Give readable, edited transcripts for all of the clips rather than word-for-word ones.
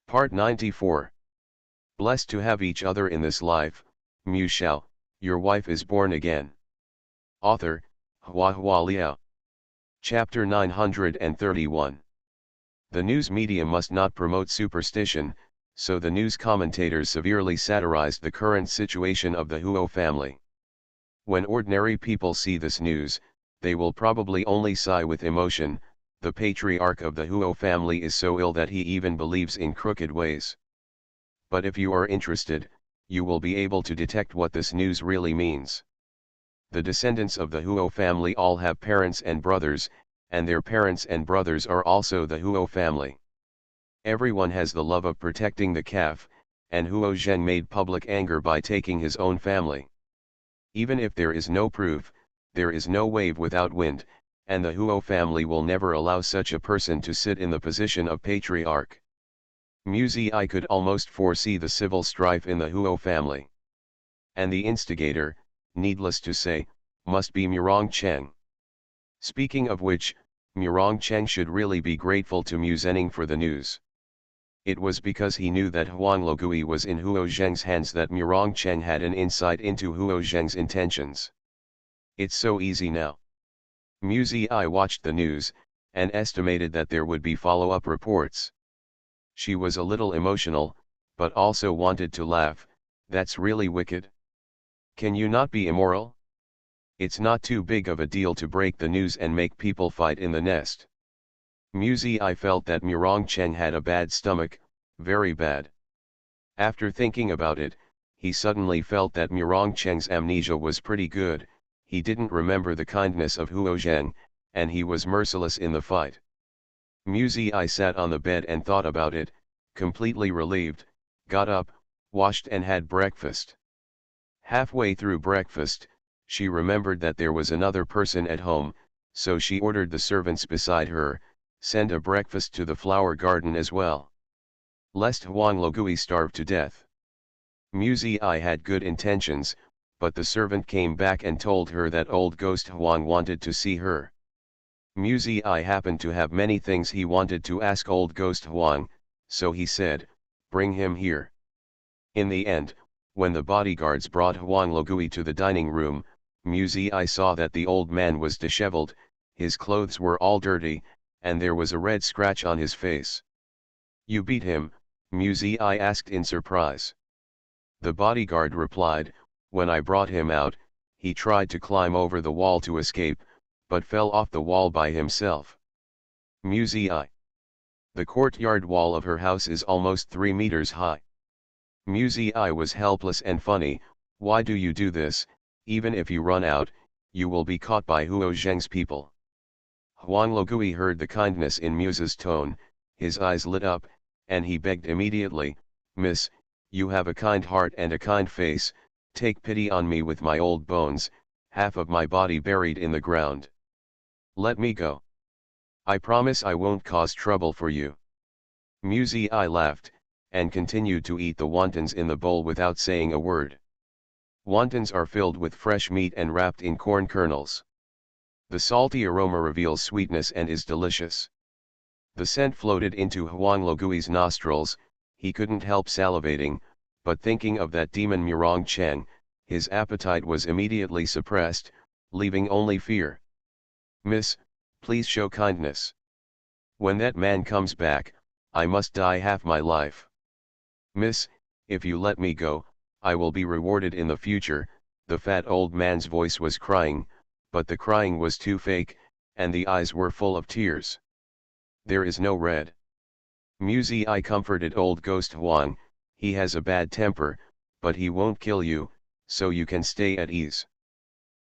Part 94. Blessed to have each other in this life, Shao, your wife is born again. Author, HandsomeMaleLead. Chapter 931. The news media must not promote superstition, so the news commentators severely satirized the current situation of the Huo family. When ordinary people see this news, they will probably only sigh with emotion. The patriarch of the Huo family is so ill that he even believes in crooked ways. But if you are interested, you will be able to detect what this news really means. The descendants of the Huo family all have parents and brothers, and their parents and brothers are also the Huo family. Everyone has the love of protecting the calf, and Huo Zheng made public anger by taking his own family. Even if there is no proof, there is no wave without wind, and the Huo family will never allow such a person to sit in the position of patriarch. I could almost foresee the civil strife in the Huo family. And the instigator, needless to say, must be Cheng. Speaking of which, Cheng should really be grateful to Zhenning for the news. It was because he knew that Huang Logui was in Huo Zheng's hands that Cheng had an insight into Huo Zheng's intentions. It's so easy now. I watched the news, and estimated that there would be follow-up reports. She was a little emotional, but also wanted to laugh. That's really wicked. Can you not be immoral? It's not too big of a deal to break the news and make people fight in the nest. I felt that Cheng had a bad stomach, very bad. After thinking about it, he suddenly felt that Cheng's amnesia was pretty good. He didn't remember the kindness of Huo Zheng, and he was merciless in the fight. I sat on the bed and thought about it, completely relieved, got up, washed and had breakfast. Halfway through breakfast, she remembered that there was another person at home, so she ordered the servants beside her, send a breakfast to the flower garden as well. Lest Huang Logui starve to death. I had good intentions, but the servant came back and told her that old ghost Huang wanted to see her. I happened to have many things he wanted to ask old ghost Huang, so he said, bring him here. In the end, when the bodyguards brought Huang Logui to the dining room, I saw that the old man was disheveled, his clothes were all dirty, and there was a red scratch on his face. You beat him? I asked in surprise. The bodyguard replied, when I brought him out, he tried to climb over the wall to escape, but fell off the wall by himself. The courtyard wall of her house is almost 3 meters high. I was helpless and funny. Why do you do this? Even if you run out, you will be caught by Huo Zheng's people. Huang Logui heard the kindness in Muse's tone, his eyes lit up, and he begged immediately, Miss, you have a kind heart and a kind face, take pity on me with my old bones, half of my body buried in the ground. Let me go. I promise I won't cause trouble for you. I laughed, and continued to eat the wontons in the bowl without saying a word. Wontons are filled with fresh meat and wrapped in corn kernels. The salty aroma reveals sweetness and is delicious. The scent floated into Huang Logui's nostrils, he couldn't help salivating, but thinking of that demon Cheng, his appetite was immediately suppressed, leaving only fear. Miss, please show kindness. When that man comes back, I must die half my life. Miss, if you let me go, I will be rewarded in the future. The fat old man's voice was crying, but the crying was too fake, and the eyes were full of tears. There is no red. I comforted old ghost Huang, he has a bad temper, but he won't kill you, so you can stay at ease.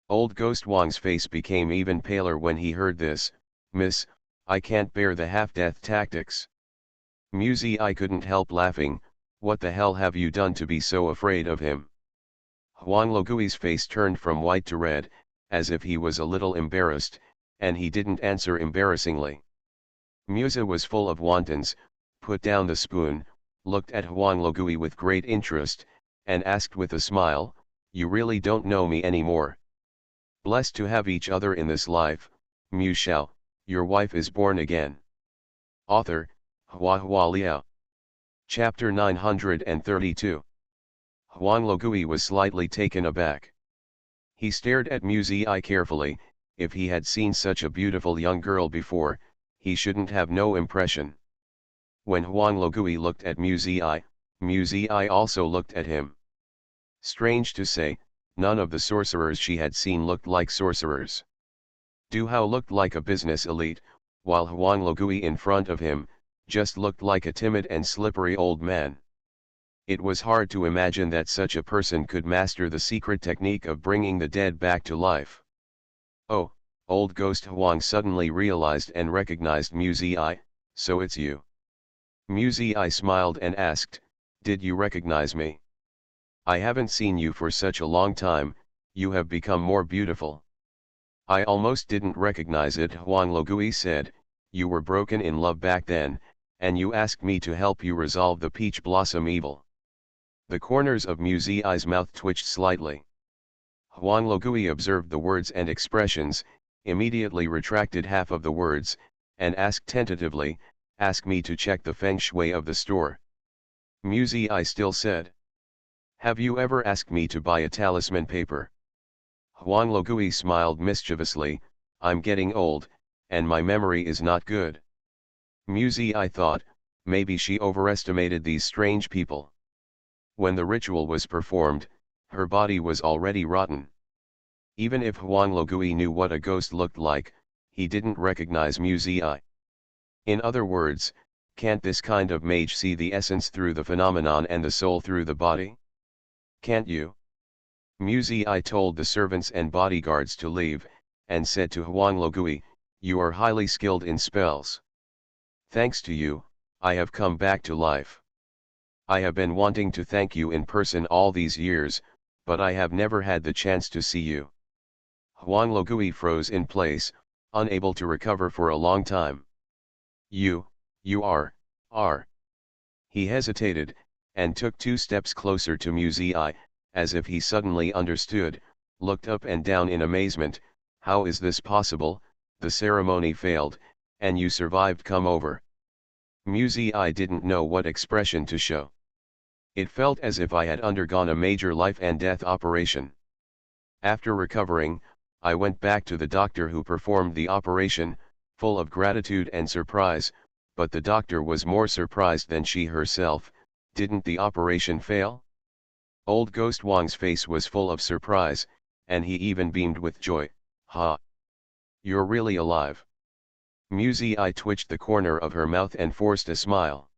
Old ghost Huang's face became even paler when he heard this. Miss, I can't bear the half-death tactics. I couldn't help laughing. What the hell have you done to be so afraid of him? Huang Logui's face turned from white to red, as if he was a little embarrassed, and he didn't answer embarrassingly. Muse was full of wontons, put down the spoon, looked at Huang Logui with great interest, and asked with a smile, you really don't know me anymore. Blessed to have each other in this life, Shao, your wife is born again. Author, HandsomeMaleLead. Chapter 932. Huang Logui was slightly taken aback. He stared at Mu Ziyi carefully. If he had seen such a beautiful young girl before, he shouldn't have no impression. When Huang Logui looked at Mu Ziyi also looked at him. Strange to say, none of the sorcerers she had seen looked like sorcerers. Du Hao looked like a business elite, while Huang Logui in front of him just looked like a timid and slippery old man. It was hard to imagine that such a person could master the secret technique of bringing the dead back to life. Oh, old ghost Huang suddenly realized and recognized Mu Ziyi, so it's you. Mu Ziyi smiled and asked, did you recognize me? I haven't seen you for such a long time, you have become more beautiful. I almost didn't recognize it, Huang Logui said. You were broken in love back then, and you asked me to help you resolve the peach blossom evil. The corners of Mu Ziyi's mouth twitched slightly. Huang Logui observed the words and expressions, immediately retracted half of the words, and asked tentatively, ask me to check the feng shui of the store. Mu Ziyi still said, have you ever asked me to buy a talisman paper? Huang Logui smiled mischievously, I'm getting old, and my memory is not good. Mu Ziyi thought, maybe she overestimated these strange people. When the ritual was performed, her body was already rotten. Even if Huang Logui knew what a ghost looked like, he didn't recognize Mu Ziyi. In other words, can't this kind of mage see the essence through the phenomenon and the soul through the body? Can't you? Mu Ziyi told the servants and bodyguards to leave, and said to Huang Logui, you are highly skilled in spells. Thanks to you, I have come back to life. I have been wanting to thank you in person all these years, but I have never had the chance to see you. Huang Logui froze in place, unable to recover for a long time. You are. He hesitated, and took 2 steps closer to Mu Ziyi, as if he suddenly understood, looked up and down in amazement. How is this possible? The ceremony failed, and you survived. Come over. Mu Ziyi didn't know what expression to show. It felt as if I had undergone a major life and death operation. After recovering, I went back to the doctor who performed the operation, full of gratitude and surprise, but the doctor was more surprised than she herself. Didn't the operation fail? Old Ghost Wang's face was full of surprise, and he even beamed with joy. Ha! You're really alive. Mu Ziyi twitched the corner of her mouth and forced a smile.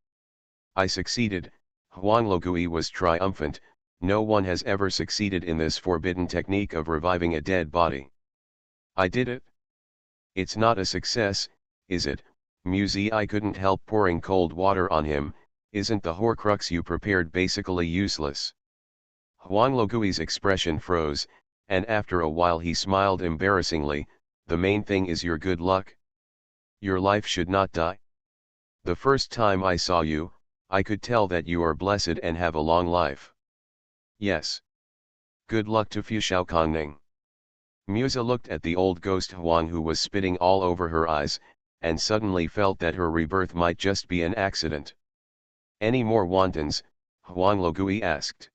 I succeeded. Huang Logui was triumphant. No one has ever succeeded in this forbidden technique of reviving a dead body. I did it. It's not a success, is it? Mu Ziyi couldn't help pouring cold water on him. Isn't the Horcrux you prepared basically useless? Huang Logui's expression froze, and after a while he smiled embarrassingly. The main thing is your good luck. Your life should not die. The first time I saw you, I could tell that you are blessed and have a long life. Yes. Good luck to Fu Shaokongning. Musa looked at the old ghost Huang, who was spitting all over her eyes, and suddenly felt that her rebirth might just be an accident. Any more wantons? Huang Logui asked.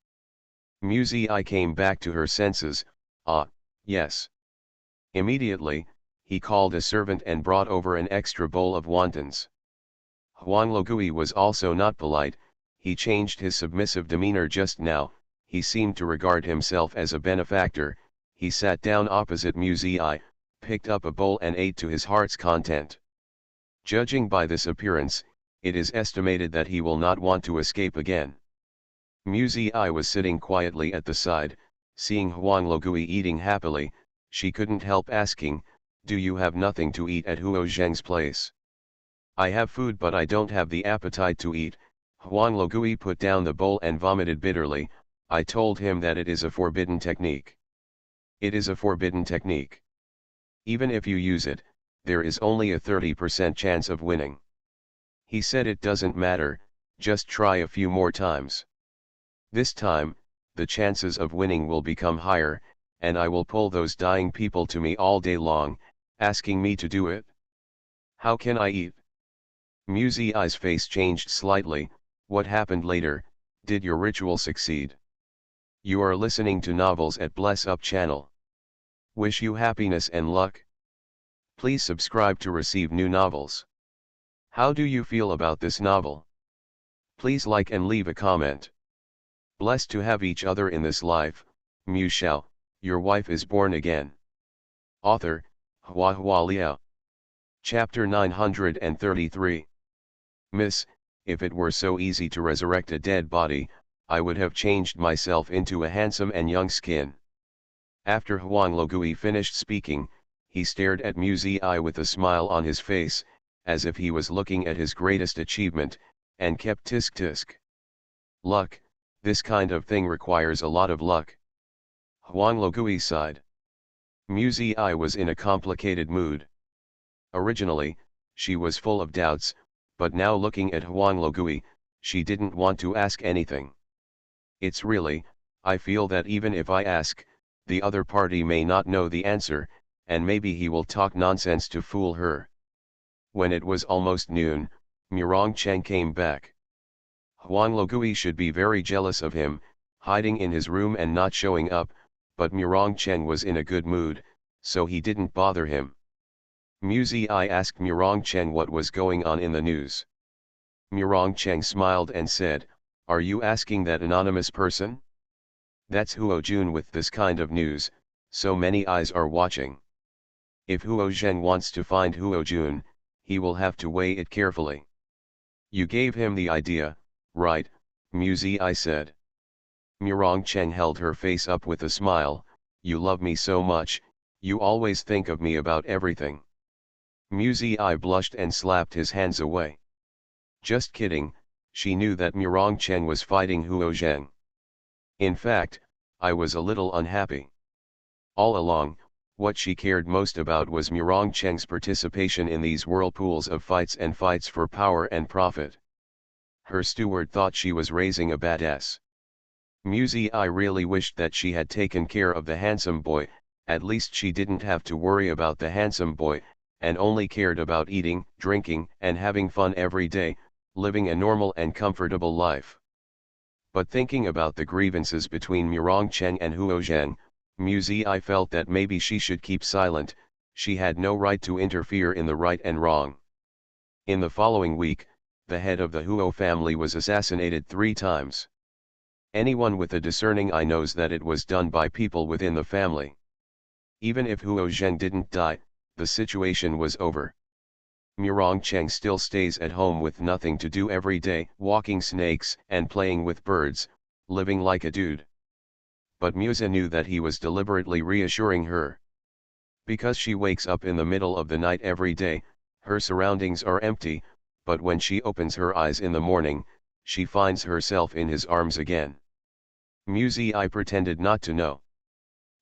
Mu Ziyi came back to her senses. Ah, yes. Immediately, he called a servant and brought over an extra bowl of wontons. Huang Logui was also not polite. He changed his submissive demeanor just now. He seemed to regard himself as a benefactor. He sat down opposite Mu Ziyi, picked up a bowl and ate to his heart's content. Judging by this appearance, it is estimated that he will not want to escape again. Mu Ziyi was sitting quietly at the side, seeing Huang Logui eating happily. She couldn't help asking, do you have nothing to eat at Huo Zheng's place? I have food, but I don't have the appetite to eat. Huang Logui put down the bowl and vomited bitterly. I told him that it is a forbidden technique. It is a forbidden technique. Even if you use it, there is only a 30% chance of winning. He said it doesn't matter, just try a few more times. This time, the chances of winning will become higher, and I will pull those dying people to me all day long, asking me to do it. How can I eat? Mu Ziyi's face changed slightly. What happened later? Did your ritual succeed? You are listening to Novels at Bless Up channel. Wish you happiness and luck. Please subscribe to receive new novels. How do you feel about this novel? Please like and leave a comment. Blessed to have each other in this life, Shao, your wife is born again. Author, HandsomeMaleLead. Chapter 933. Miss, if it were so easy to resurrect a dead body, I would have changed myself into a handsome and young skin. After Huang Logui finished speaking, he stared at Mu Ziyi with a smile on his face, as if he was looking at his greatest achievement, and kept tisk tisk. Luck, this kind of thing requires a lot of luck. Huang Logui sighed. Mu Ziyi was in a complicated mood. Originally, she was full of doubts, but now looking at Huang Logui, she didn't want to ask anything. It's really, I feel that even if I ask, the other party may not know the answer, and maybe he will talk nonsense to fool her. When it was almost noon, Murongcheng came back. Huang Logui should be very jealous of him, hiding in his room and not showing up, but Murongcheng was in a good mood, so he didn't bother him. Mu Ziyi asked Murongcheng what was going on in the news. Murongcheng smiled and said, "Are you asking that anonymous person? That's Huo Jun with this kind of news, so many eyes are watching. If Huo Zheng wants to find Huo Jun, he will have to weigh it carefully." "You gave him the idea, right?" Mu Ziyi said. Murongcheng held her face up with a smile. "You love me so much, you always think of me about everything." Mu Ziyi blushed and slapped his hands away. Just kidding, she knew that Murongcheng was fighting Huo Zheng. "In fact, I was a little unhappy. All along, what she cared most about was Murongcheng's participation in these whirlpools of fights and fights for power and profit. Her steward thought she was raising a badass. Mu Ziyi really wished that she had taken care of the handsome boy, at least she didn't have to worry about the handsome boy, and only cared about eating, drinking, and having fun every day, living a normal and comfortable life. But thinking about the grievances between Murongcheng and Huo Zheng, Mu Ziyi felt that maybe she should keep silent. She had no right to interfere in the right and wrong. In the following week, the head of the Huo family was assassinated 3 times. Anyone with a discerning eye knows that it was done by people within the family. Even if Huo Zheng didn't die, the situation was over. Murongcheng still stays at home with nothing to do every day, walking snakes and playing with birds, living like a dude. But Musa knew that he was deliberately reassuring her. Because she wakes up in the middle of the night every day, her surroundings are empty, but when she opens her eyes in the morning, she finds herself in his arms again. Mu Ziyi pretended not to know.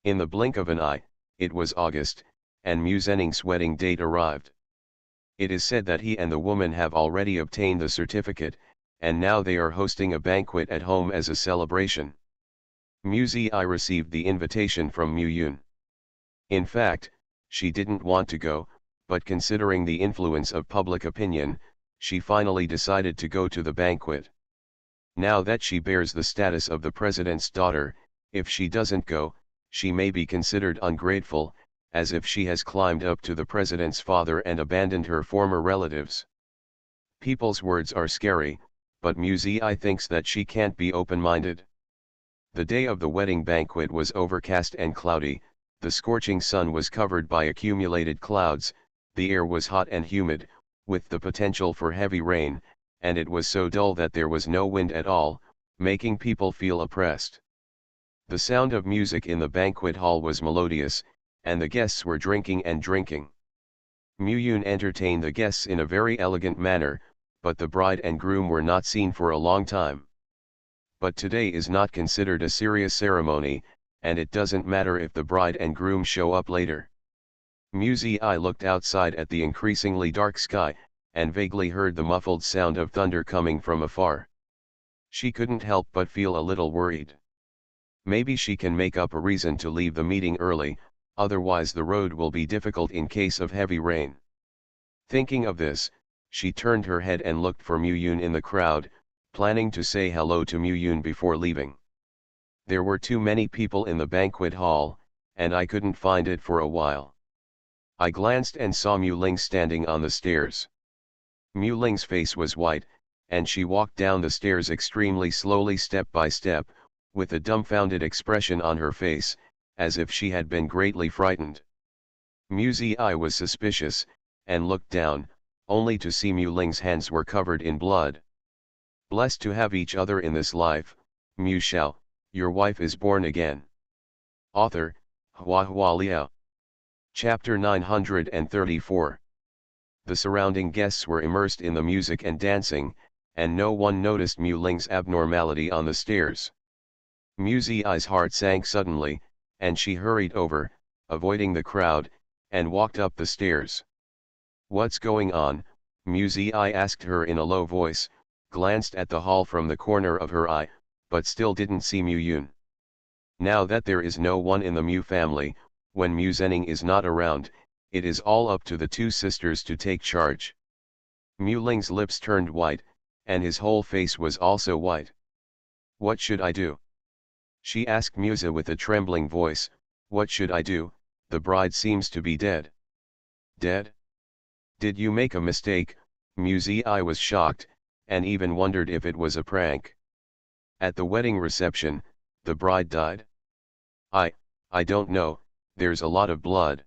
In the blink of an eye, it was August, and Mu Zhening's wedding date arrived. It is said that he and the woman have already obtained the certificate, and now they are hosting a banquet at home as a celebration. Mu Ziyi received the invitation from Mu Yun. In fact, she didn't want to go, but considering the influence of public opinion, she finally decided to go to the banquet. Now that she bears the status of the president's daughter, if she doesn't go, she may be considered ungrateful, as if she has climbed up to the president's father and abandoned her former relatives. People's words are scary, but Mu Ziyi thinks that she can't be open-minded. The day of the wedding banquet was overcast and cloudy, the scorching sun was covered by accumulated clouds, the air was hot and humid, with the potential for heavy rain, and it was so dull that there was no wind at all, making people feel oppressed. The sound of music in the banquet hall was melodious, and the guests were drinking and drinking. Mu Yun entertained the guests in a very elegant manner, but the bride and groom were not seen for a long time. But today is not considered a serious ceremony, and it doesn't matter if the bride and groom show up later. Mu Ziyi looked outside at the increasingly dark sky, and vaguely heard the muffled sound of thunder coming from afar. She couldn't help but feel a little worried. Maybe she can make up a reason to leave the meeting early, otherwise the road will be difficult in case of heavy rain. Thinking of this, she turned her head and looked for Mu Yun in the crowd, planning to say hello to Mu Yun before leaving. There were too many people in the banquet hall, and I couldn't find it for a while. I glanced and saw Mu Ling standing on the stairs. Mu Ling's face was white, and she walked down the stairs extremely slowly step by step, with a dumbfounded expression on her face, as if she had been greatly frightened. Mu Zi was suspicious, and looked down, only to see Mu Ling's hands were covered in blood. Blessed to have each other in this life, Mu Shao, your wife is born again. Author, Hua Liao. Chapter 934. The surrounding guests were immersed in the music and dancing, and no one noticed Mu Ling's abnormality on the stairs. Mu Zi's heart sank suddenly, and she hurried over, avoiding the crowd, and walked up the stairs. What's going on? Mu Zi asked her in a low voice, glanced at the hall from the corner of her eye, but still didn't see Mu Yun. Now that there is no one in the Mu family, when Mu Zhenning is not around, it is all up to the two sisters to take charge. Mu Ling's lips turned white, and his whole face was also white. What should I do? She asked Musa with a trembling voice. What should I do? The bride seems to be dead. Dead? Did you make a mistake? Mu Zi was shocked, and even wondered if it was a prank. At the wedding reception, the bride died? I don't know, there's a lot of blood.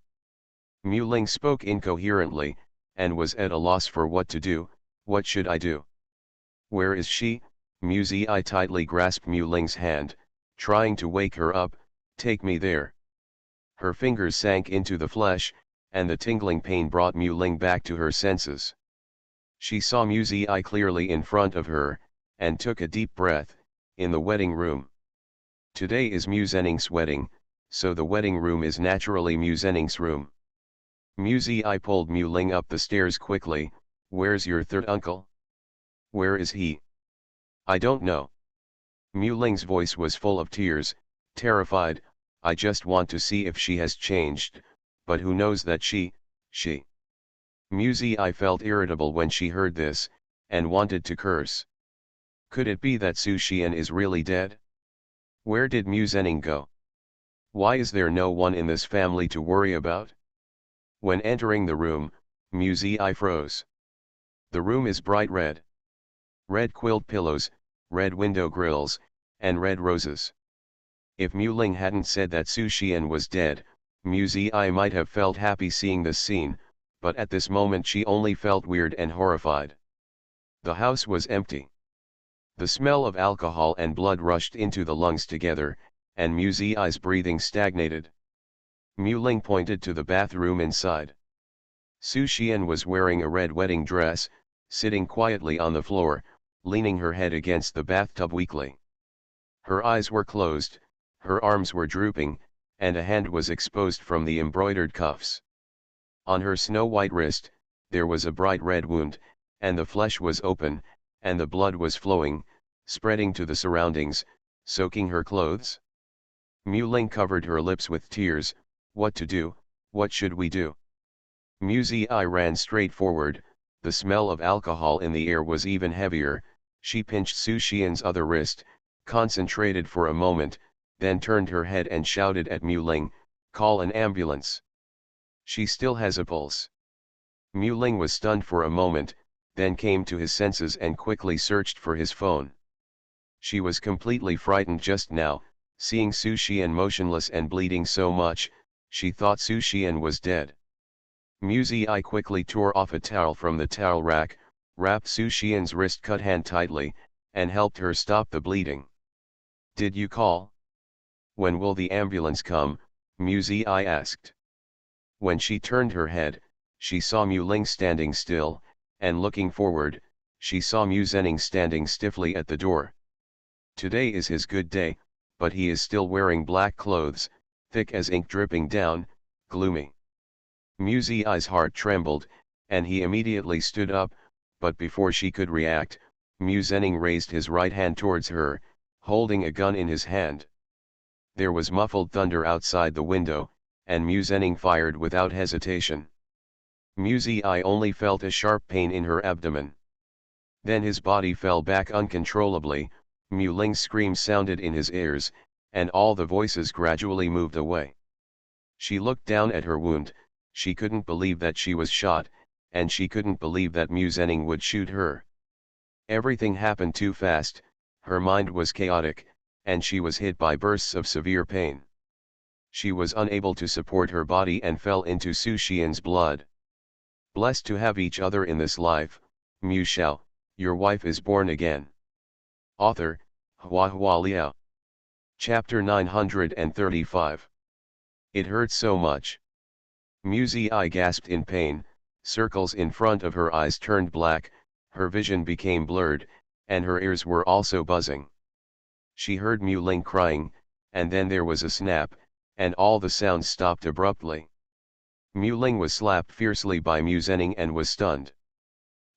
Mu Ling spoke incoherently, and was at a loss for what to do. What should I do? Where is she? Mu Zi tightly grasped Mu Ling's hand, trying to wake her up. Take me there. Her fingers sank into the flesh, and the tingling pain brought Mu Ling back to her senses. She saw Mu Zi clearly in front of her, and took a deep breath. In the wedding room. Today is Mu Zhenning's wedding, so the wedding room is naturally Mu Zhenning's room. Mu Zi pulled Mu Ling up the stairs quickly. Where's your third uncle? Where is he? I don't know. Mu Ling's voice was full of tears, terrified. I just want to see if she has changed, but who knows that she. Mu Zi felt irritable when she heard this, and wanted to curse. Could it be that Su Xian is really dead? Where did Mu Zhenning go? Why is there no one in this family to worry about? When entering the room, Mu Zi froze. The room is bright red. Red quilt pillows, red window grills, and red roses. If Mu Ling hadn't said that Su Xian was dead, Mu Zi might have felt happy seeing this scene, but at this moment she only felt weird and horrified. The house was empty. The smell of alcohol and blood rushed into the lungs together, and Mu Zi's breathing stagnated. Mu Ling pointed to the bathroom inside. Su Xian was wearing a red wedding dress, sitting quietly on the floor, leaning her head against the bathtub weakly. Her eyes were closed, her arms were drooping, and a hand was exposed from the embroidered cuffs. On her snow-white wrist, there was a bright red wound, and the flesh was open, and the blood was flowing, spreading to the surroundings, soaking her clothes. Mu Ling covered her lips with tears. What to do? What should we do? Mu Zi ran straight forward. The smell of alcohol in the air was even heavier. She pinched Su Xian's other wrist, concentrated for a moment, then turned her head and shouted at Mu Ling, "Call an ambulance. She still has a pulse." Mu Ling was stunned for a moment, then came to his senses and quickly searched for his phone. She was completely frightened just now, seeing Su Xian motionless and bleeding so much. She thought Su Xian was dead. Mu Zi quickly tore off a towel from the towel rack, wrapped Su Xian's wrist cut hand tightly, and helped her stop the bleeding. "Did you call? When will the ambulance come?" Mu Zi asked. When she turned her head, she saw Mu Ling standing still, and looking forward, she saw Mu Zhenning standing stiffly at the door. Today is his good day, but he is still wearing black clothes, thick as ink dripping down, gloomy. Mu Zi's heart trembled, and he immediately stood up, but before she could react, Mu Zhenning raised his right hand towards her, holding a gun in his hand. There was muffled thunder outside the window, and Mu Zhenning fired without hesitation. Mu Zi only felt a sharp pain in her abdomen. Then his body fell back uncontrollably, Mu Ling's screams sounded in his ears, and all the voices gradually moved away. She looked down at her wound, she couldn't believe that she was shot, and she couldn't believe that Mu Zhenning would shoot her. Everything happened too fast, her mind was chaotic, and she was hit by bursts of severe pain. She was unable to support her body and fell into Su Xian's blood. Blessed to have each other in this life, Mu Shao, your wife is born again. Author, Hua Liao. Chapter 935. It hurt so much. Mu Zi gasped in pain, circles in front of her eyes turned black, her vision became blurred, and her ears were also buzzing. She heard Mu Ling crying, and then there was a snap, and all the sounds stopped abruptly. Mu Ling was slapped fiercely by Mu Zhenning and was stunned.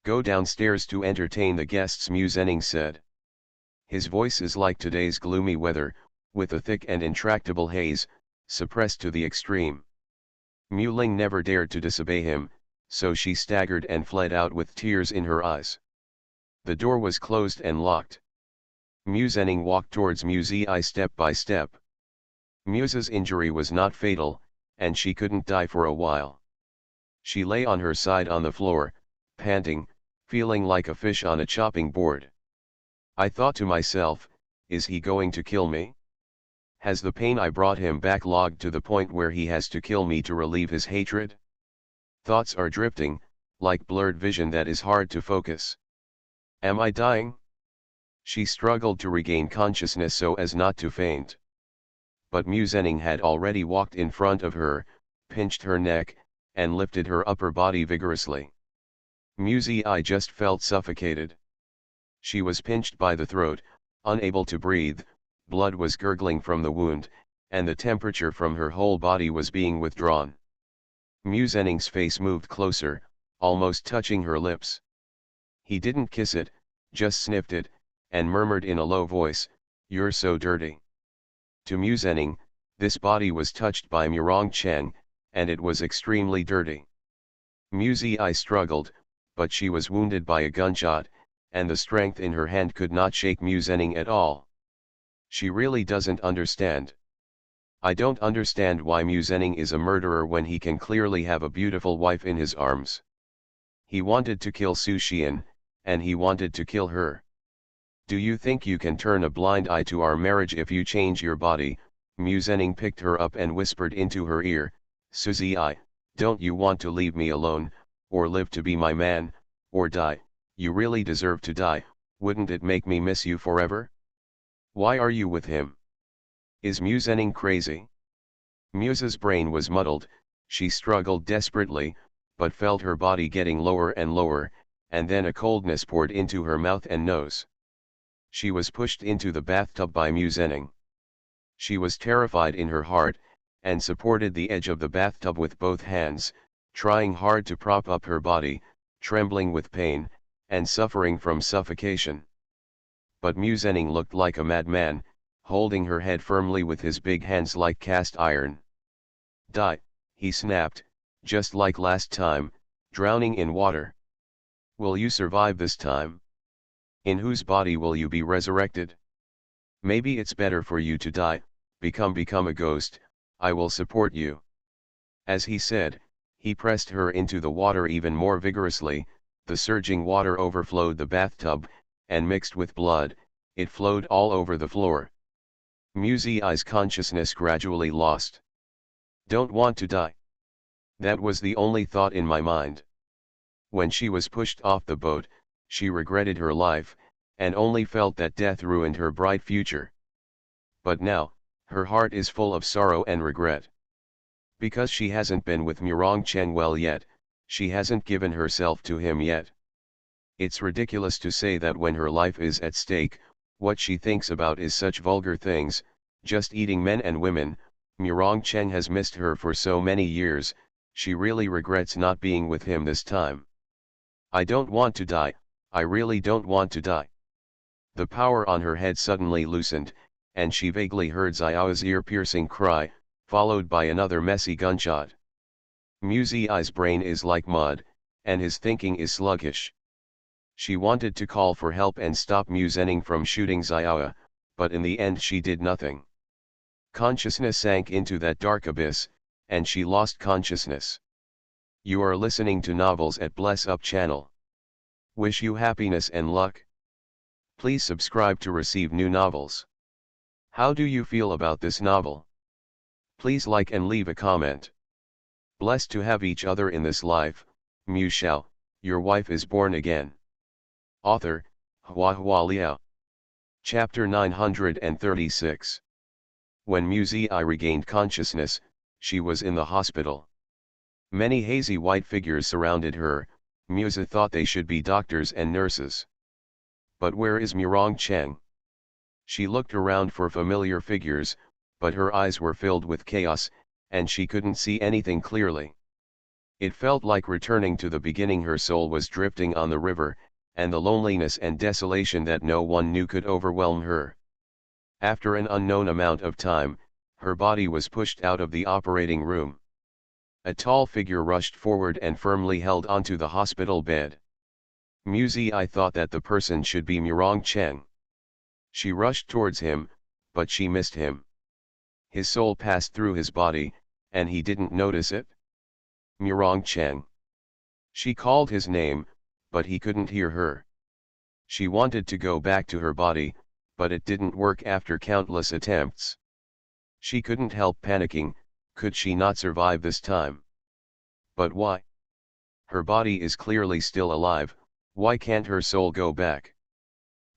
Go downstairs to entertain the guests, Mu Zhenning said. His voice is like today's gloomy weather, with a thick and intractable haze, suppressed to the extreme. Mu Ling never dared to disobey him, so she staggered and fled out with tears in her eyes. The door was closed and locked. Mu Zhenning walked towards Mu Zi step by step. Mu's injury was not fatal, and she couldn't die for a while. She lay on her side on the floor, panting, feeling like a fish on a chopping board. I thought to myself, is he going to kill me? Has the pain I brought him backlogged to the point where he has to kill me to relieve his hatred? Thoughts are drifting, like blurred vision that is hard to focus. Am I dying? She struggled to regain consciousness so as not to faint. But Mu Zhenning had already walked in front of her, pinched her neck, and lifted her upper body vigorously. Mu Zi just felt suffocated. She was pinched by the throat, unable to breathe, blood was gurgling from the wound, and the temperature from her whole body was being withdrawn. Mu Zhenning's face moved closer, almost touching her lips. He didn't kiss it, just sniffed it, and murmured in a low voice, "You're so dirty." To Mu Zhenning, this body was touched by Murongcheng, and it was extremely dirty. Mu Zi struggled, but she was wounded by a gunshot, and the strength in her hand could not shake Mu Zhenning at all. She really doesn't understand. I don't understand why Mu Zhenning is a murderer when he can clearly have a beautiful wife in his arms. He wanted to kill Su Xian, and he wanted to kill her. Do you think you can turn a blind eye to our marriage if you change your body? Mu Zhenning picked her up and whispered into her ear, Suzy, don't you want to leave me alone, or live to be my man, or die? You really deserve to die, wouldn't it make me miss you forever? Why are you with him? Is Mu Zhenning crazy? Mu's brain was muddled, she struggled desperately, but felt her body getting lower and lower, and then a coldness poured into her mouth and nose. She was pushed into the bathtub by Mu Zhenning. She was terrified in her heart, and supported the edge of the bathtub with both hands, trying hard to prop up her body, trembling with pain, and suffering from suffocation. But Mu Zhenning looked like a madman, holding her head firmly with his big hands like cast iron. Die, he snapped, just like last time, drowning in water. Will you survive this time? In whose body will you be resurrected? Maybe it's better for you to die, become a ghost, I will support you. As he said, he pressed her into the water even more vigorously, the surging water overflowed the bathtub, and mixed with blood, it flowed all over the floor. Mu Zi's consciousness gradually lost. Don't want to die. That was the only thought in my mind. When she was pushed off the boat, she regretted her life, and only felt that death ruined her bright future. But now, her heart is full of sorrow and regret. Because she hasn't been with Murongcheng well yet, she hasn't given herself to him yet. It's ridiculous to say that when her life is at stake, what she thinks about is such vulgar things, just eating men and women. Murongcheng has missed her for so many years, she really regrets not being with him this time. I don't want to die, I really don't want to die. The power on her head suddenly loosened, and she vaguely heard Xiao's ear-piercing cry, followed by another messy gunshot. Mu Zi's brain is like mud, and his thinking is sluggish. She wanted to call for help and stop Mu Zening from shooting Xiao, but in the end she did nothing. Consciousness sank into that dark abyss, and she lost consciousness. You are listening to Novels at Bless Up channel. Wish you happiness and luck. Please subscribe to receive new novels. How do you feel about this novel? Please like and leave a comment. Blessed to have each other in this life, Mu Shao, your wife is born again. Author, HhandsomeMaleLead. Chapter 936. When Mu Zi regained consciousness, she was in the hospital. Many hazy white figures surrounded her. Mu Zi thought they should be doctors and nurses. But where is Mirong-Cheng? She looked around for familiar figures, but her eyes were filled with chaos, and she couldn't see anything clearly. It felt like returning to the beginning. Her soul was drifting on the river, and the loneliness and desolation that no one knew could overwhelm her. After an unknown amount of time, her body was pushed out of the operating room. A tall figure rushed forward and firmly held onto the hospital bed. Mu Zi thought that the person should be Mirong-Cheng. She rushed towards him, but she missed him. His soul passed through his body, and he didn't notice it. Mirong-Cheng. She called his name, but he couldn't hear her. She wanted to go back to her body, but it didn't work after countless attempts. She couldn't help panicking. Could she not survive this time? But why? Her body is clearly still alive. Why can't her soul go back?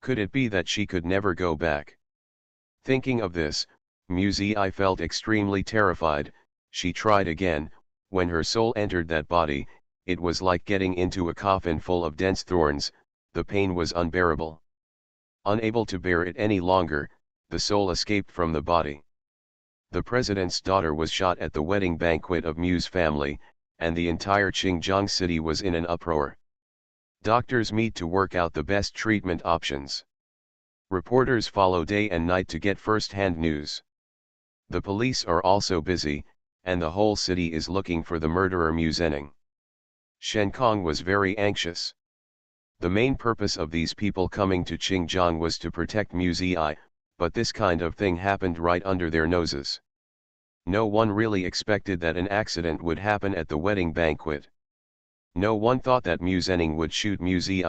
Could it be that she could never go back? Thinking of this, Mu Zi felt extremely terrified. She tried again. When her soul entered that body, it was like getting into a coffin full of dense thorns. The pain was unbearable. Unable to bear it any longer, the soul escaped from the body. The president's daughter was shot at the wedding banquet of Mu's family, and the entire Xinjiang city was in an uproar. Doctors meet to work out the best treatment options. Reporters follow day and night to get first-hand news. The police are also busy, and the whole city is looking for the murderer Mu Zening. Shen Kong was very anxious. The main purpose of these people coming to Xinjiang was to protect Mu Zi, but this kind of thing happened right under their noses. No one really expected that an accident would happen at the wedding banquet. No one thought that Mu Zening would shoot Mu Zi.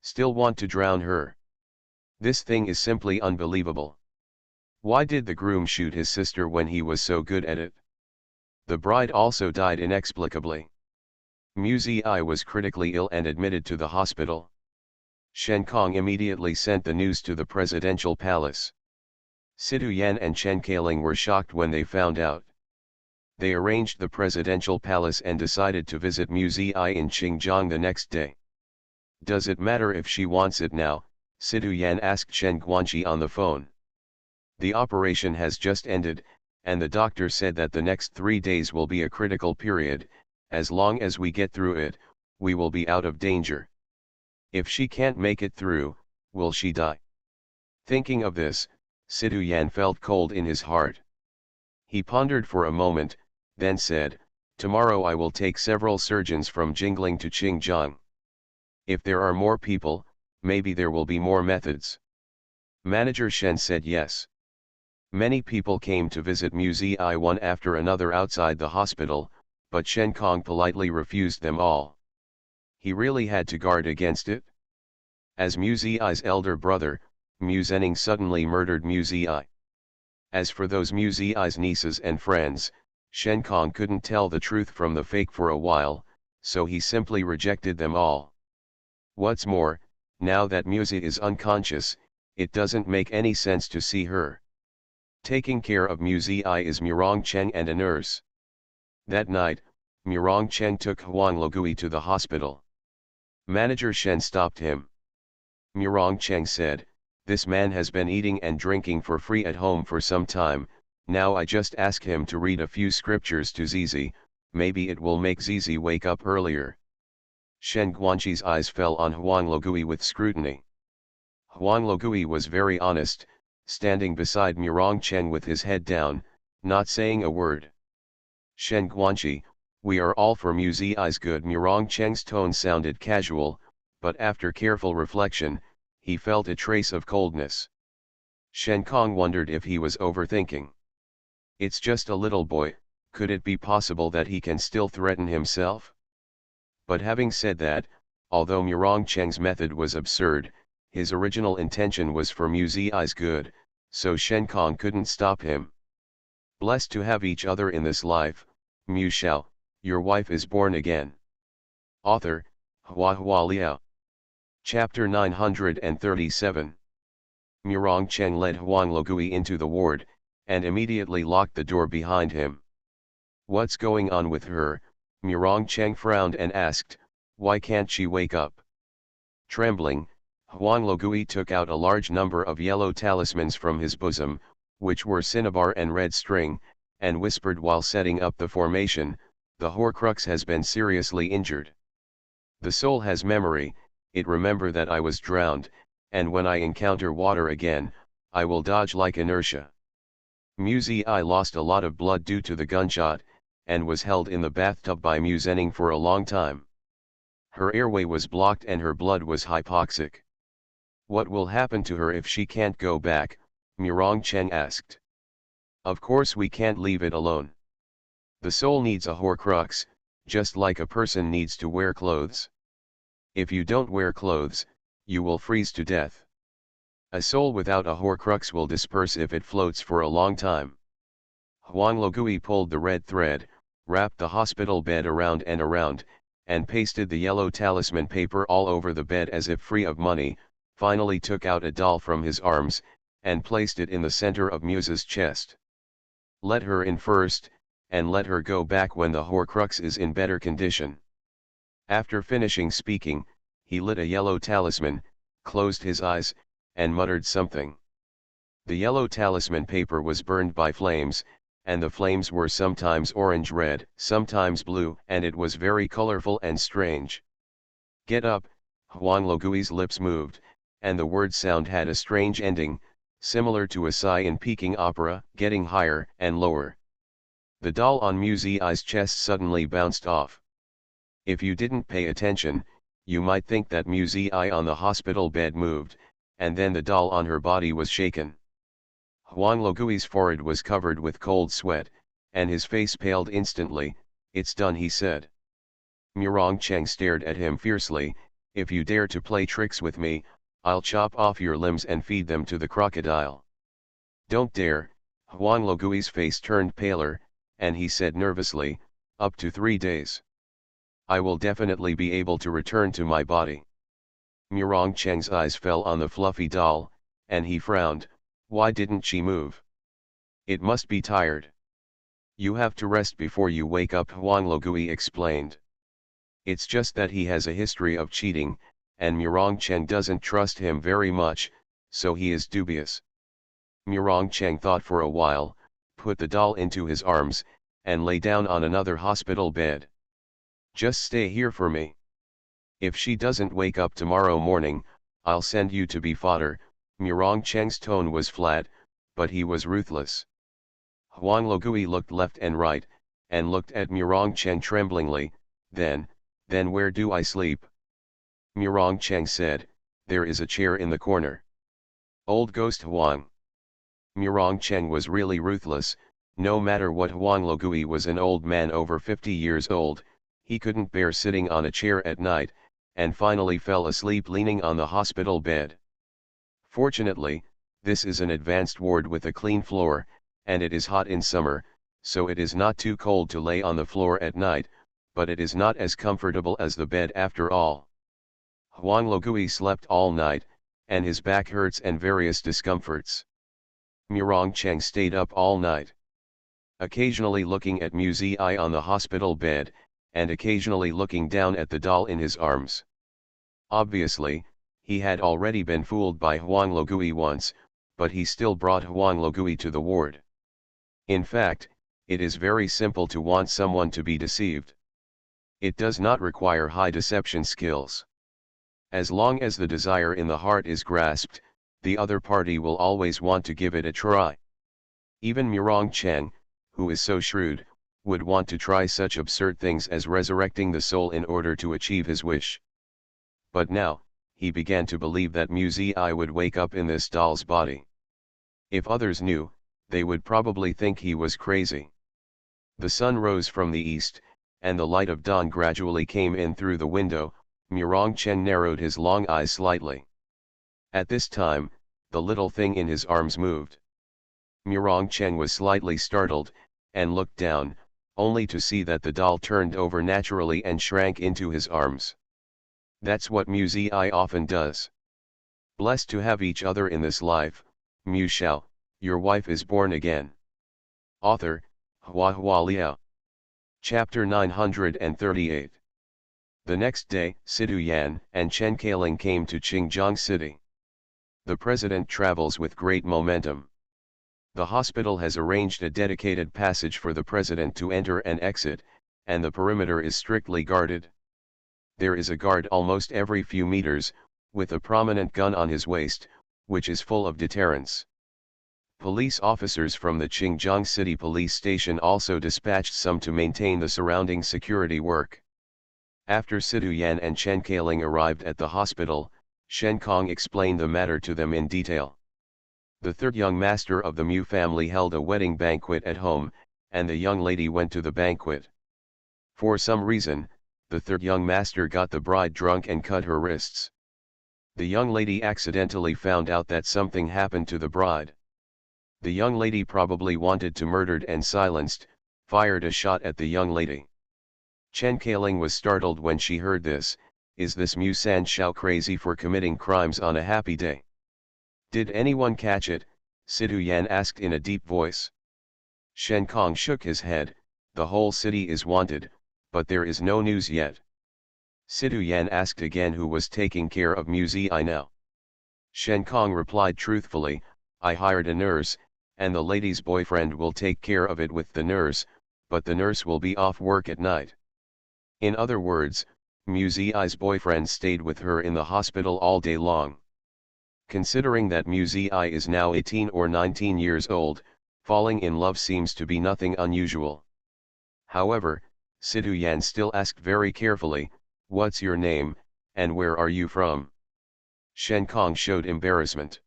Still want to drown her. This thing is simply unbelievable. Why did the groom shoot his sister when he was so good at it? The bride also died inexplicably. Mu Zi was critically ill and admitted to the hospital. Shen Kong immediately sent the news to the presidential palace. Situ Yan and Chen Kailing were shocked when they found out. They arranged the presidential palace and decided to visit Mu Zi in Xinjiang the next day. Does it matter if she wants it now? Situ Yan asked Chen Guanqi on the phone. The operation has just ended, and the doctor said that the next 3 days will be a critical period. As long as we get through it, we will be out of danger. If she can't make it through, will she die? Thinking of this, Situ Yan felt cold in his heart. He pondered for a moment, then said, "Tomorrow I will take several surgeons from Jingling to Xinjiang. If there are more people, maybe there will be more methods." Manager Shen said yes. Many people came to visit Mu Zi one after another outside the hospital, but Shen Kong politely refused them all. He really had to guard against it. As Mu Zi's elder brother, Mu Zening suddenly murdered Mu Zi. As for those Mu Zi's nieces and friends, Shen Kong couldn't tell the truth from the fake for a while, so he simply rejected them all. What's more, now that Mu Zi is unconscious, it doesn't make any sense to see her. Taking care of Mu Zi is Mirong-Cheng and a nurse. That night, Mirong-Cheng took Huang Legui to the hospital. Manager Shen stopped him. Mirong-Cheng said, "This man has been eating and drinking for free at home for some time. Now I just ask him to read a few scriptures to Zizi, maybe it will make Zizi wake up earlier." Shen Guanqi's eyes fell on Huang Legui with scrutiny. Huang Legui was very honest, standing beside Mirong-Cheng with his head down, not saying a word. "Shen Guanqi, we are all for Mu Zi's good." Mirong-Cheng's tone sounded casual, but after careful reflection, he felt a trace of coldness. Shen Kong wondered if he was overthinking. It's just a little boy, could it be possible that he can still threaten himself? But having said that, although Murong Cheng's method was absurd, his original intention was for Mu Zi's good, so Shen Kong couldn't stop him. Blessed to have each other in this life, Mu Shao, your wife is born again. Author, Hua Liao. Chapter 937. Murong Cheng led Huang Logui into the ward, and immediately locked the door behind him. What's going on with her? Murong Cheng frowned and asked, why can't she wake up? Trembling, Huang Logui took out a large number of yellow talismans from his bosom, which were cinnabar and red string, and whispered while setting up the formation, the Horcrux has been seriously injured. The soul has memory, it remember that I was drowned, and when I encounter water again, I will dodge like inertia. Mu Zi lost a lot of blood due to the gunshot, and was held in the bathtub by Mu Zening for a long time. Her airway was blocked and her blood was hypoxic. What will happen to her if she can't go back? Murong Cheng asked. Of course we can't leave it alone. The soul needs a Horcrux, just like a person needs to wear clothes. If you don't wear clothes, you will freeze to death. A soul without a Horcrux will disperse if it floats for a long time. Huang Logui pulled the red thread, wrapped the hospital bed around, and pasted the yellow talisman paper all over the bed as if free of money, finally took out a doll from his arms, and placed it in the center of Muse's chest. Let her in first, and let her go back when the Horcrux is in better condition. After finishing speaking, he lit a yellow talisman, closed his eyes, and muttered something. The yellow talisman paper was burned by flames, and the flames were sometimes orange-red, sometimes blue, and it was very colorful and strange. Get up, Huang Logui's lips moved, and the word sound had a strange ending, similar to a sigh in Peking opera, getting higher and lower. The doll on Mu Zi's chest suddenly bounced off. If you didn't pay attention, you might think that Mu Zi on the hospital bed moved, and then the doll on her body was shaken. Huang Logui's forehead was covered with cold sweat, and his face paled instantly. It's done, he said. Murong Cheng stared at him fiercely. If you dare to play tricks with me, I'll chop off your limbs and feed them to the crocodile. Don't dare. Huang Logui's face turned paler, and he said nervously, up to 3 days. I will definitely be able to return to my body. Murong Cheng's eyes fell on the fluffy doll, and he frowned. Why didn't she move? It must be tired. You have to rest before you wake up, Huang Logui explained. It's just that he has a history of cheating, and Murong Cheng doesn't trust him very much, so he is dubious. Murong Cheng thought for a while, put the doll into his arms, and lay down on another hospital bed. Just stay here for me. If she doesn't wake up tomorrow morning, I'll send you to be fodder. Murong Cheng's tone was flat, but he was ruthless. Huang Logui looked left and right, and looked at Murong Cheng tremblingly. Then where do I sleep? Murong Cheng said, there is a chair in the corner. Old ghost Huang. Murong Cheng was really ruthless. No matter what, Huang Logui was an old man over 50 years old. He couldn't bear sitting on a chair at night, and finally fell asleep leaning on the hospital bed. Fortunately, this is an advanced ward with a clean floor, and it is hot in summer, so it is not too cold to lay on the floor at night, but it is not as comfortable as the bed after all. Huang Logui slept all night, and his back hurts and various discomforts. Murong Cheng stayed up all night, occasionally looking at Mu Zi on the hospital bed, and occasionally looking down at the doll in his arms. Obviously, he had already been fooled by Huang Logui once, but he still brought Huang Logui to the ward. In fact, it is very simple to want someone to be deceived. It does not require high deception skills. As long as the desire in the heart is grasped, the other party will always want to give it a try. Even Murong Cheng, who is so shrewd, would want to try such absurd things as resurrecting the soul in order to achieve his wish. But now, he began to believe that Muzi would wake up in this doll's body. If others knew, they would probably think he was crazy. The sun rose from the east, and the light of dawn gradually came in through the window. Murong Chen narrowed his long eyes slightly. At this time, the little thing in his arms moved. Murong Chen was slightly startled, and looked down, only to see that the doll turned over naturally and shrank into his arms. That's what Muzi often does. Blessed to have each other in this life, Mu Shao, your wife is born again. Author, HandsomeMaleLead. Chapter 938. The next day, Sidu Yan and Chen Kailing came to Qingjiang City. The president travels with great momentum. The hospital has arranged a dedicated passage for the president to enter and exit, and the perimeter is strictly guarded. There is a guard almost every few meters, with a prominent gun on his waist, which is full of deterrence. Police officers from the Qingjiang City Police Station also dispatched some to maintain the surrounding security work. After Sidu Yan and Chen Kailing arrived at the hospital, Shen Kong explained the matter to them in detail. The third young master of the Mu family held a wedding banquet at home, and the young lady went to the banquet. For some reason, the third young master got the bride drunk and cut her wrists. The young lady accidentally found out that something happened to the bride. The young lady probably wanted to murdered and silenced, fired a shot at the young lady. Chen Kailing was startled when she heard this. Is this Mu San Shao crazy for committing crimes on a happy day? Did anyone catch it? Sidu Yan asked in a deep voice. Shen Kong shook his head. The whole city is wanted, but there is no news yet. Sidu Yan asked again who was taking care of Muzi now. Shen Kong replied truthfully, I hired a nurse, and the lady's boyfriend will take care of it with the nurse, but the nurse will be off work at night. In other words, Muzi's boyfriend stayed with her in the hospital all day long. Considering that Muzi is now 18 or 19 years old, falling in love seems to be nothing unusual. However, Sidu Yan still asked very carefully, what's your name, and where are you from? Shen Kong showed embarrassment.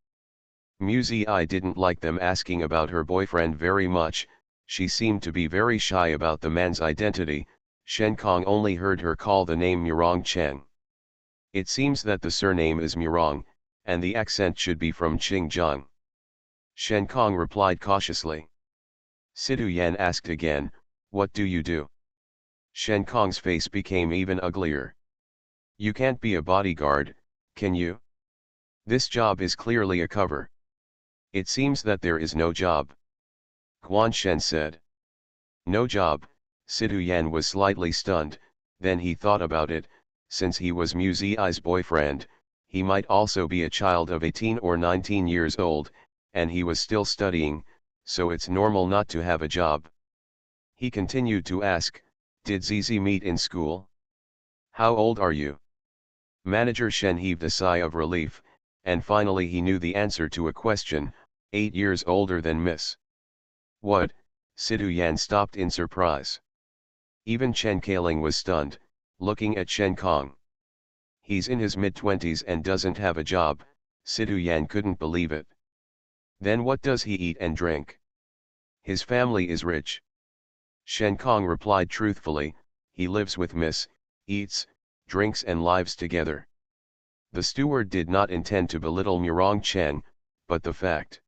Muzi didn't like them asking about her boyfriend very much. She seemed to be very shy about the man's identity. Shen Kong only heard her call the name Murong Chen. It seems that the surname is Murong, and the accent should be from Qingjiang. Shen Kong replied cautiously. Sidu Yan asked again, what do you do? Shen Kong's face became even uglier. You can't be a bodyguard, can you? This job is clearly a cover. It seems that there is no job. Guan Shen said. No job. Sidu Yan was slightly stunned, then he thought about it. Since he was Muzi's boyfriend, he might also be a child of 18 or 19 years old, and he was still studying, so it's normal not to have a job. He continued to ask, did Zizi meet in school? How old are you? Manager Shen heaved a sigh of relief, and finally he knew the answer to a question, 8 years older than Miss. What? Sidu Yan stopped in surprise. Even Chen Kailing was stunned, looking at Shen Kong. He's in his mid-20s and doesn't have a job. Sidu Yan couldn't believe it. Then what does he eat and drink? His family is rich. Shen Kong replied truthfully, he lives with Miss, eats, drinks and lives together. The steward did not intend to belittle Murong Chen, but the fact.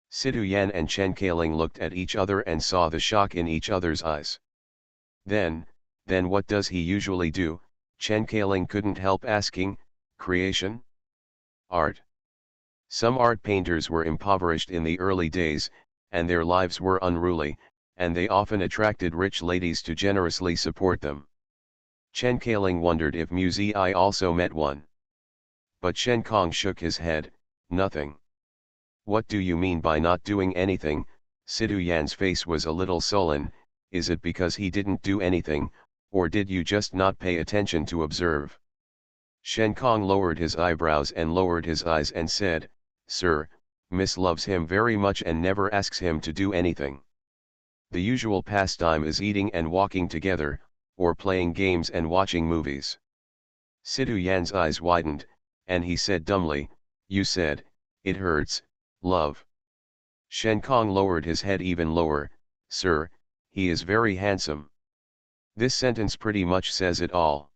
Sidu Yan and Chen Kailing looked at each other and saw the shock in each other's eyes. Then what does he usually do? Chen Kailing couldn't help asking, creation? Art. Some art painters were impoverished in the early days, and their lives were unruly, and they often attracted rich ladies to generously support them. Chen Kailing wondered if Muzi also met one. But Shen Kong shook his head, nothing. What do you mean by not doing anything? Sidu Yan's face was a little sullen. Is it because he didn't do anything, or did you just not pay attention to observe? Shen Kong lowered his eyebrows and lowered his eyes and said, Sir, Miss loves him very much and never asks him to do anything. The usual pastime is eating and walking together, or playing games and watching movies. Sidhu Yan's eyes widened, and he said dumbly, "You said, it hurts, love." Shen Kong lowered his head even lower, "Sir, he is very handsome." This sentence pretty much says it all.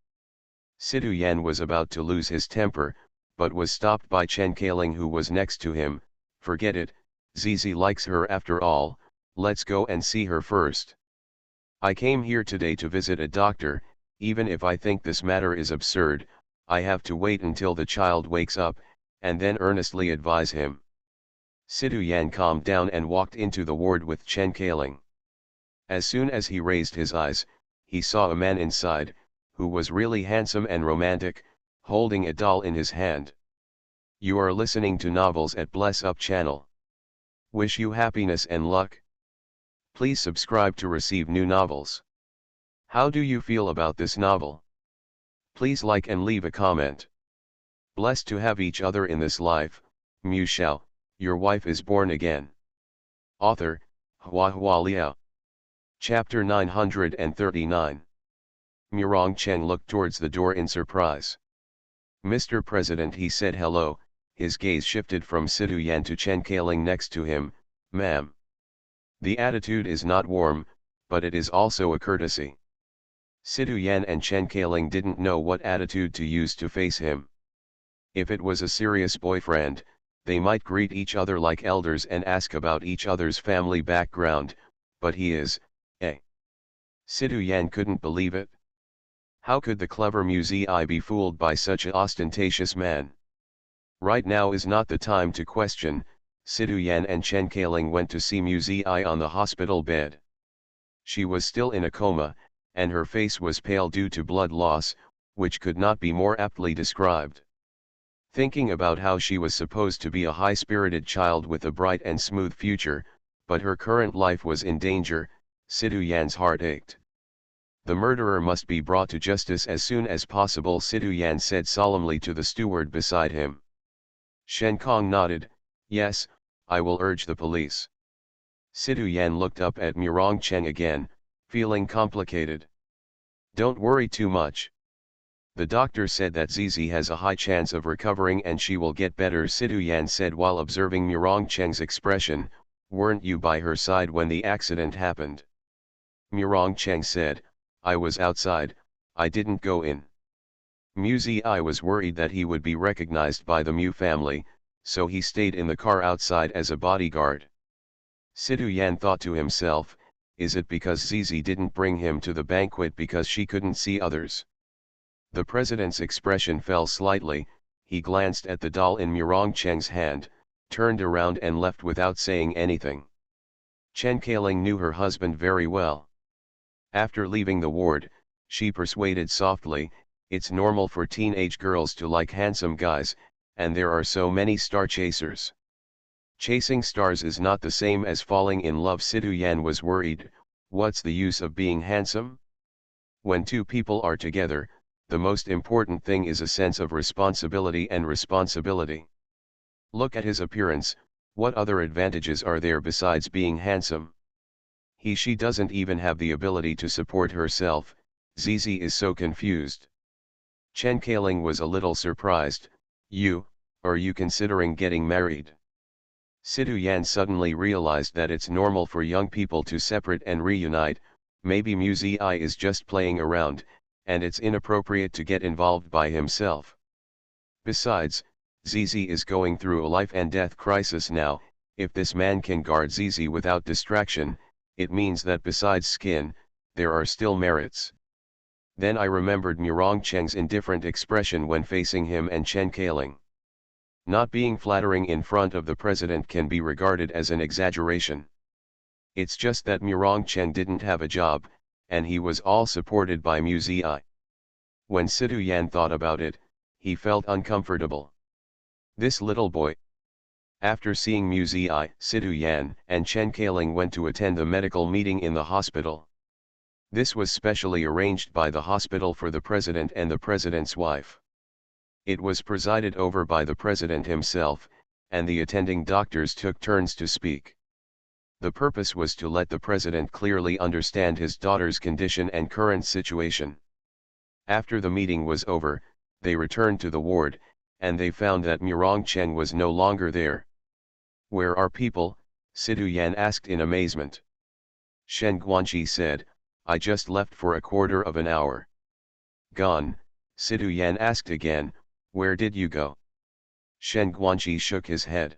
Sidhu Yan was about to lose his temper, but was stopped by Chen Kailing, who was next to him. "Forget it, Zizi likes her after all, let's go and see her first. I came here today to visit a doctor. Even if I think this matter is absurd, I have to wait until the child wakes up, and then earnestly advise him." Sidhu Yan calmed down and walked into the ward with Chen Kailing. As soon as he raised his eyes, he saw a man inside, who was really handsome and romantic, holding a doll in his hand. You are listening to Novels at Bless Up channel. Wish you happiness and luck. Please subscribe to receive new novels. How do you feel about this novel? Please like and leave a comment. Blessed to have each other in this life, Shao, your wife is born again. Author, HandsomeMaleLead. Chapter 939. Murong Cheng looked towards the door in surprise. "Mr. President," he said. "Hello." His gaze shifted from Sidhu Yan to Chen Kailing next to him. "Ma'am." The attitude is not warm, but it is also a courtesy. Sidhu Yan and Chen Kailing didn't know what attitude to use to face him. If it was a serious boyfriend, they might greet each other like elders and ask about each other's family background, but he is, Sidhu Yan couldn't believe it. How could the clever Muzi be fooled by such a ostentatious man? Right now is not the time to question. Sidhu Yan and Chen Kailing went to see Muzi on the hospital bed. She was still in a coma, and her face was pale due to blood loss, which could not be more aptly described. Thinking about how she was supposed to be a high-spirited child with a bright and smooth future, but her current life was in danger, Sidhu Yan's heart ached. "The murderer must be brought to justice as soon as possible," Sidhu Yan said solemnly to the steward beside him. Shen Kong nodded, "Yes, I will urge the police." Sidhu Yan looked up at Murong Cheng again, feeling complicated. "Don't worry too much. The doctor said that Zizi has a high chance of recovering and she will get better," Sidhu Yan said while observing Murong Cheng's expression. "Weren't you by her side when the accident happened?" Murong Cheng said, "I was outside, I didn't go in." Muzi was worried that he would be recognized by the Mu family, so he stayed in the car outside as a bodyguard. Sidhu Yan thought to himself, is it because Zizi didn't bring him to the banquet because she couldn't see others? The president's expression fell slightly. He glanced at the doll in Murong Cheng's hand, turned around and left without saying anything. Chen Kailing knew her husband very well. After leaving the ward, she persuaded softly, "It's normal for teenage girls to like handsome guys, and there are so many star chasers. Chasing stars is not the same as falling in love." Sidhu Yan was worried. What's the use of being handsome? When two people are together, the most important thing is a sense of responsibility and responsibility. Look at his appearance, what other advantages are there besides being handsome? She doesn't even have the ability to support herself. Zizi is so confused. Chen Kailing was a little surprised. Are you considering getting married?" Sidhu Yan suddenly realized that it's normal for young people to separate and reunite. Maybe Muzi is just playing around, and it's inappropriate to get involved by himself. Besides, Zizi is going through a life and death crisis now. If this man can guard Zizi without distraction, it means that besides skin, there are still merits. Then I remembered Murong Cheng's indifferent expression when facing him and Chen Kailing. Not being flattering in front of the president can be regarded as an exaggeration. It's just that Murong Cheng didn't have a job, and he was all supported by Muzi. When Sidhu Yan thought about it, he felt uncomfortable. This little boy. After seeing Muzi, Sidhu Yan and Chen Kailing went to attend the medical meeting in the hospital. This was specially arranged by the hospital for the president and the president's wife. It was presided over by the president himself, and the attending doctors took turns to speak. The purpose was to let the president clearly understand his daughter's condition and current situation. After the meeting was over, they returned to the ward, and they found that Murong Cheng was no longer there. "Where are people?" Sidu Yan asked in amazement. Shen Guanqi said, "I just left for a quarter of an hour." "Gone?" Sidu Yan asked again, "Where did you go?" Shen Guanqi shook his head.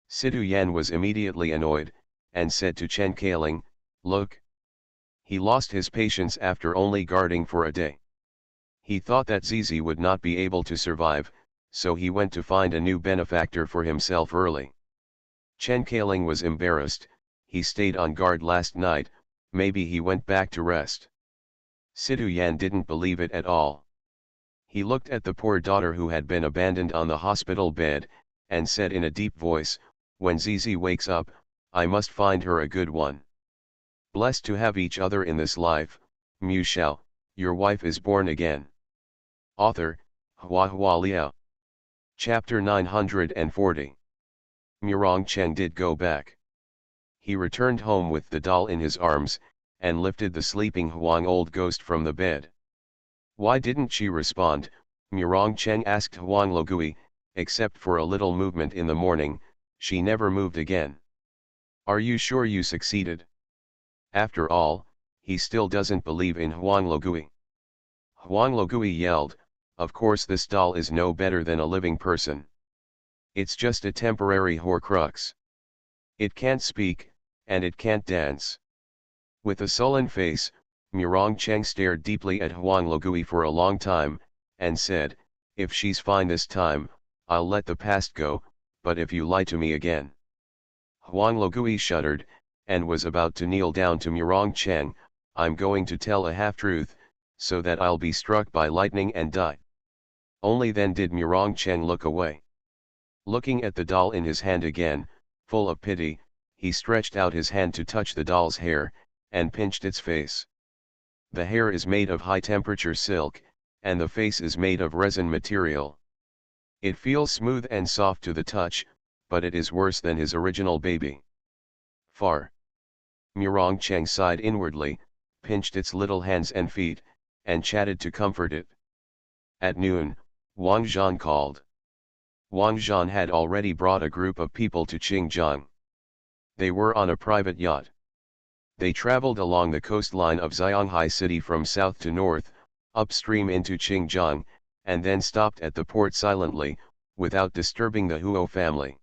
Sidu Yan was immediately annoyed, and said to Chen Kailing, "Look." He lost his patience after only guarding for a day. He thought that Zizi would not be able to survive, so he went to find a new benefactor for himself early. Chen Kailing was embarrassed. He stayed on guard last night, maybe he went back to rest. Sidu Yan didn't believe it at all. He looked at the poor daughter who had been abandoned on the hospital bed, and said in a deep voice, "When Zizi wakes up, I must find her a good one." Blessed to have each other in this life, Mu Shao, your wife is born again. Author, Hua Liao. Chapter 940. Murong Cheng did go back. He returned home with the doll in his arms, and lifted the sleeping Huang old ghost from the bed. "Why didn't she respond?" Murong Cheng asked Huang Logui, "except for a little movement in the morning, she never moved again. Are you sure you succeeded?" After all, he still doesn't believe in Huang Logui. Huang Logui yelled, "Of course this doll is no better than a living person. It's just a temporary Horcrux. It can't speak, and it can't dance." With a sullen face, Murong Cheng stared deeply at Huang Logui for a long time, and said, "If she's fine this time, I'll let the past go, but if you lie to me again." Huang Logui shuddered, and was about to kneel down to Murong Cheng. "I'm going to tell a half-truth, so that I'll be struck by lightning and die." Only then did Murong Cheng look away. Looking at the doll in his hand again, full of pity, he stretched out his hand to touch the doll's hair, and pinched its face. The hair is made of high-temperature silk, and the face is made of resin material. It feels smooth and soft to the touch, but it is worse than his original baby. Far. Murong Cheng sighed inwardly, pinched its little hands and feet, and chatted to comfort it. At noon, Wang Zhan called. Wang Zhan had already brought a group of people to Qingjiang. They were on a private yacht. They traveled along the coastline of Xianghai City from south to north, upstream into Qingjiang, and then stopped at the port silently, without disturbing the Huo family.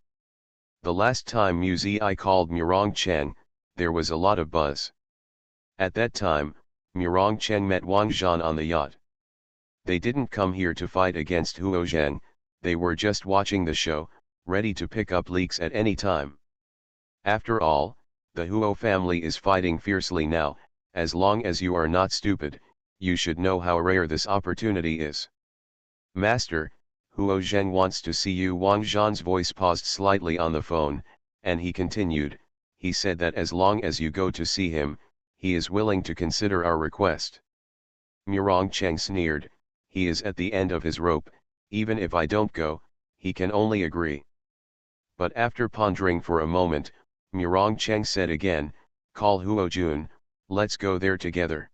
The last time Mu Zi called Murong Cheng, there was a lot of buzz. At that time, Murong Cheng met Wang Zhan on the yacht. They didn't come here to fight against Huo Zheng, they were just watching the show, ready to pick up leaks at any time. After all, the Huo family is fighting fiercely now. As long as you are not stupid, you should know how rare this opportunity is. "Master, Huo Zheng wants to see you." Wang Zhan's voice paused slightly on the phone, and he continued, "He said that as long as you go to see him, he is willing to consider our request." Murong Cheng sneered, "He is at the end of his rope, even if I don't go, he can only agree." But after pondering for a moment, Murong Cheng said again, "Call Huo Jun, let's go there together.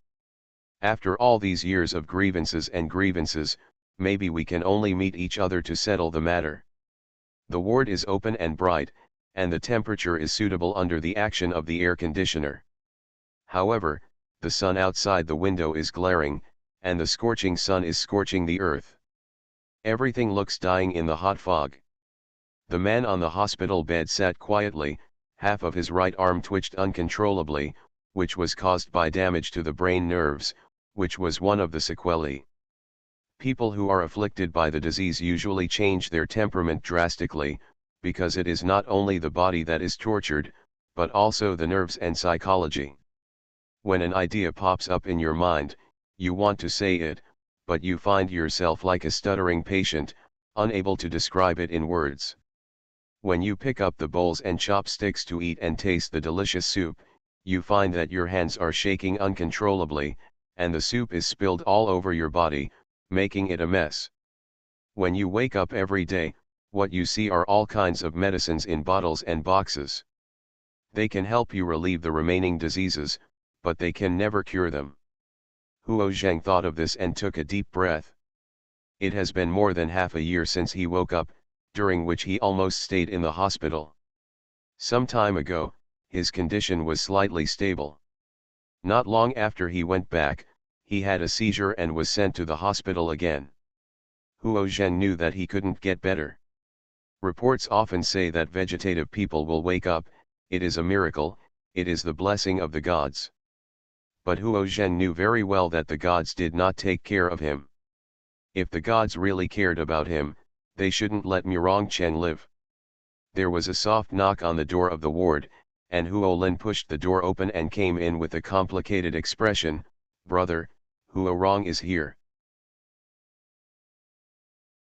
After all these years of grievances, maybe we can only meet each other to settle the matter. The ward is open and bright, and the temperature is suitable under the action of the air conditioner. However, the sun outside the window is glaring, and the scorching sun is scorching the earth. Everything looks dying in the hot fog." The man on the hospital bed sat quietly, half of his right arm twitched uncontrollably, which was caused by damage to the brain nerves, which was one of the sequelae. People who are afflicted by the disease usually change their temperament drastically, because it is not only the body that is tortured, but also the nerves and psychology. When an idea pops up in your mind, you want to say it, but you find yourself like a stuttering patient, unable to describe it in words. When you pick up the bowls and chopsticks to eat and taste the delicious soup, you find that your hands are shaking uncontrollably, and the soup is spilled all over your body, making it a mess. When you wake up every day, what you see are all kinds of medicines in bottles and boxes. They can help you relieve the remaining diseases, but they can never cure them. Huo Zheng thought of this and took a deep breath. It has been more than half a year since he woke up, during which he almost stayed in the hospital. Some time ago, his condition was slightly stable. Not long after he went back, he had a seizure and was sent to the hospital again. Huo Zhen knew that he couldn't get better. Reports often say that vegetative people will wake up. It is a miracle, it is the blessing of the gods. But Huo Zhen knew very well that the gods did not take care of him. If the gods really cared about him, they shouldn't let Murong Chen live. There was a soft knock on the door of the ward, and Huo Lin pushed the door open and came in with a complicated expression. "Brother, Huo Rong is here."